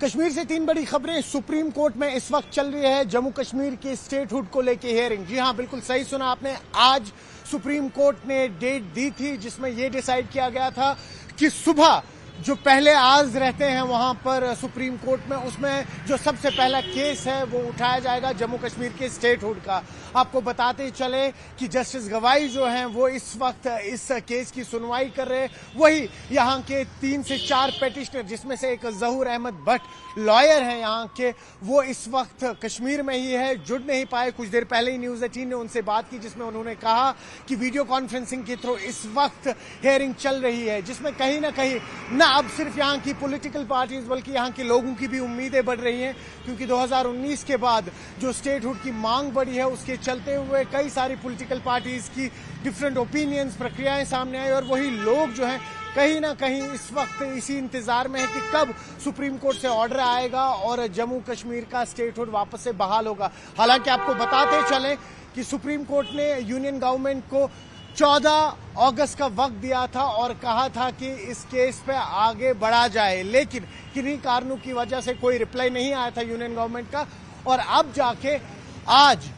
कश्मीर से तीन बड़ी खबरें। सुप्रीम कोर्ट में इस वक्त चल रही है जम्मू कश्मीर के स्टेटहुड को लेकर हियरिंग। जी हां, बिल्कुल सही सुना आपने। आज सुप्रीम कोर्ट ने डेट दी थी जिसमें यह डिसाइड किया गया था कि सुबह जो पहले आज रहते हैं वहां पर सुप्रीम कोर्ट में, उसमें जो सबसे पहला केस है वो उठाया जाएगा जम्मू कश्मीर के स्टेटहुड का। आपको बताते चले कि जस्टिस गवाई जो हैं वो इस वक्त इस केस की सुनवाई कर रहे हैं। वही यहां के 3 से 4 पेटिशनर, जिसमें से एक जहूर अहमद भट्ट लॉयर हैं यहां के, वो इस वक्त कश्मीर में ही है, जुड़ नहीं पाए। कुछ देर पहले ही न्यूज 18 ने उनसे बात की जिसमें उन्होंने कहा कि वीडियो कॉन्फ्रेंसिंग के थ्रू इस वक्त हियरिंग चल रही है, जिसमें कहीं ना कहीं ना अब सिर्फ यहां की पॉलिटिकल पार्टीज बल्कि यहां के लोगों की भी उम्मीदें बढ़ रही हैं, क्योंकि 2019 के बाद जो स्टेटहुड की मांग बढ़ी है उसके चलते हुए कई सारी पॉलिटिकल पार्टीज की डिफरेंट ओपिनियंस, प्रक्रियाएं सामने आई और वही लोग जो हैं कहीं ना कहीं इस वक्त इसी इंतजार में है कि कब सुप्रीम कोर्ट से ऑर्डर आएगा और जम्मू कश्मीर का स्टेटहुड वापस से बहाल होगा। हालांकि आपको बताते चलें कि सुप्रीम कोर्ट ने यूनियन गवर्नमेंट को 14 अगस्त का वक्त दिया था और कहा था कि इस केस पे आगे बढ़ा जाए, लेकिन किन्हीं कारणों की वजह से कोई रिप्लाई नहीं आया था यूनियन गवर्नमेंट का। और अब जाके आज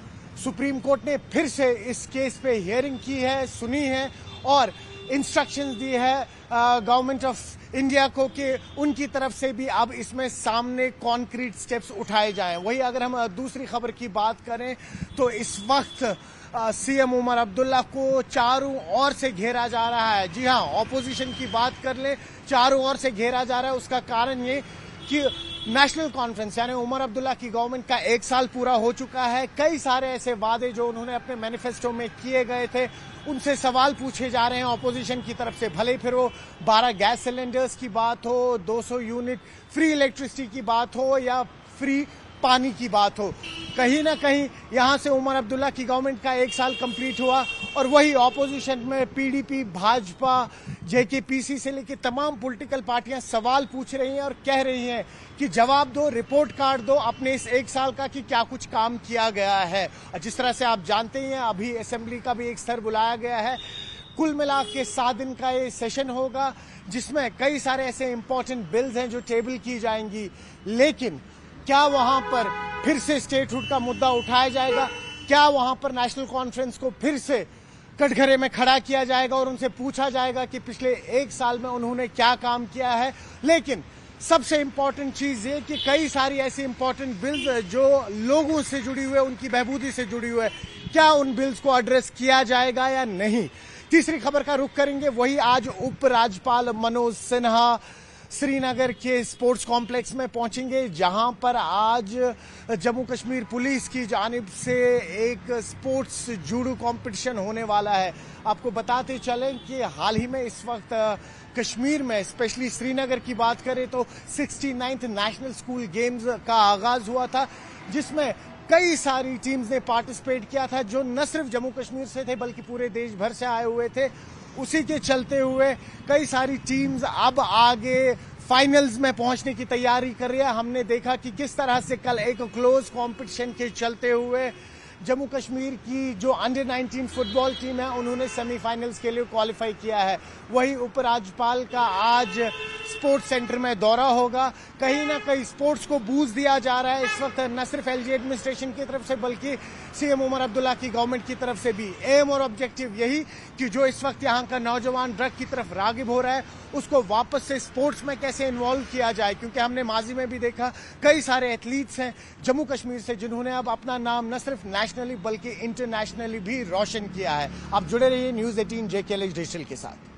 सुप्रीम कोर्ट ने फिर से इस केस पे हियरिंग की है, सुनी है और इंस्ट्रक्शंस दी है गवर्नमेंट ऑफ इंडिया को कि उनकी तरफ से भी अब इसमें सामने कॉन्क्रीट स्टेप्स उठाए जाएं। वही अगर हम दूसरी खबर की बात करें तो इस वक्त सीएम उमर अब्दुल्ला को चारों ओर से घेरा जा रहा है। जी हां, ऑपोजिशन की बात कर ले, चारों ओर से घेरा जा रहा है। उसका कारण ये कि नेशनल कॉन्फ्रेंस यानी उमर अब्दुल्ला की गवर्नमेंट का 1 साल पूरा हो चुका है। कई सारे ऐसे वादे जो उन्होंने अपने मैनिफेस्टो में किए गए थे, उनसे सवाल पूछे जा रहे हैं ऑपोजिशन की तरफ से। भले फिर वो 12 गैस सिलेंडर्स की बात हो, 200 यूनिट फ्री इलेक्ट्रिसिटी की बात हो या फ्री पानी की बात हो, कहीं ना कहीं यहां से उमर अब्दुल्ला की गवर्नमेंट का 1 साल कंप्लीट हुआ और वही ऑपोजिशन में पीडीपी, भाजपा, जेकेपीसी से लेकर तमाम पॉलिटिकल पार्टियां सवाल पूछ रही हैं और कह रही हैं कि जवाब दो, रिपोर्ट कार्ड दो अपने इस 1 साल का कि क्या कुछ काम किया गया है। और जिस तरह से आप जानते ही हैं, अभी असेंबली का भी एक स्तर बुलाया गया है। कुल मिला के 7 दिन का ये सेशन होगा जिसमें कई सारे ऐसे इंपॉर्टेंट बिल्स हैं जो टेबल की जाएंगी, लेकिन क्या वहां पर फिर से स्टेटहुड का मुद्दा उठाया जाएगा? क्या वहां पर नेशनल कॉन्फ्रेंस को फिर से कटघरे में खड़ा किया जाएगा और उनसे पूछा जाएगा कि पिछले 1 साल में उन्होंने क्या काम किया है? लेकिन सबसे इंपॉर्टेंट चीज ये कि कई सारी ऐसी इंपॉर्टेंट बिल्स जो लोगों से जुड़ी हुई है, उनकी बहबूदी से जुड़ी हुई है, क्या उन बिल्स को एड्रेस किया जाएगा या नहीं? तीसरी खबर का रुख करेंगे। वही आज उपराज्यपाल मनोज सिन्हा श्रीनगर के स्पोर्ट्स कॉम्प्लेक्स में पहुंचेंगे, जहां पर आज जम्मू कश्मीर पुलिस की जानिब से एक स्पोर्ट्स जूडो कंपटीशन होने वाला है। आपको बताते चलें कि हाल ही में इस वक्त कश्मीर में, स्पेशली श्रीनगर की बात करें तो 69th नेशनल स्कूल गेम्स का आगाज हुआ था, जिसमें कई सारी टीम्स ने पार्टिसिपेट किया था जो न सिर्फ जम्मू कश्मीर से थे बल्कि पूरे देश भर से आए हुए थे। उसी के चलते हुए कई सारी टीम्स अब आगे फाइनल्स में पहुंचने की तैयारी कर रही है। हमने देखा कि किस तरह से कल एक क्लोज कंपटीशन के चलते हुए जम्मू कश्मीर की जो अंडर 19 फुटबॉल टीम है उन्होंने सेमीफाइनल्स के लिए क्वालिफाई किया है। वही उपराज्यपाल का आज स्पोर्ट्स सेंटर में दौरा होगा। कहीं ना कहीं स्पोर्ट्स को बूस्ट दिया जा रहा है इस वक्त, न सिर्फ एलजी एडमिनिस्ट्रेशन की तरफ से बल्कि सीएम उमर अब्दुल्ला की गवर्नमेंट की तरफ से भी। एम और ऑब्जेक्टिव यही कि जो इस वक्त यहाँ का नौजवान ड्रग की तरफ रागिब हो रहा है उसको वापस से स्पोर्ट्स में कैसे इन्वॉल्व किया जाए, क्योंकि हमने माजी में भी देखा कई सारे एथलीट्स हैं जम्मू कश्मीर से जिन्होंने अब अपना नाम न सिर्फ नेशनली बल्कि इंटरनेशनली भी रोशन किया है। आप जुड़े रहिए न्यूज 18 जेकेएलएच डिजिटल के साथ।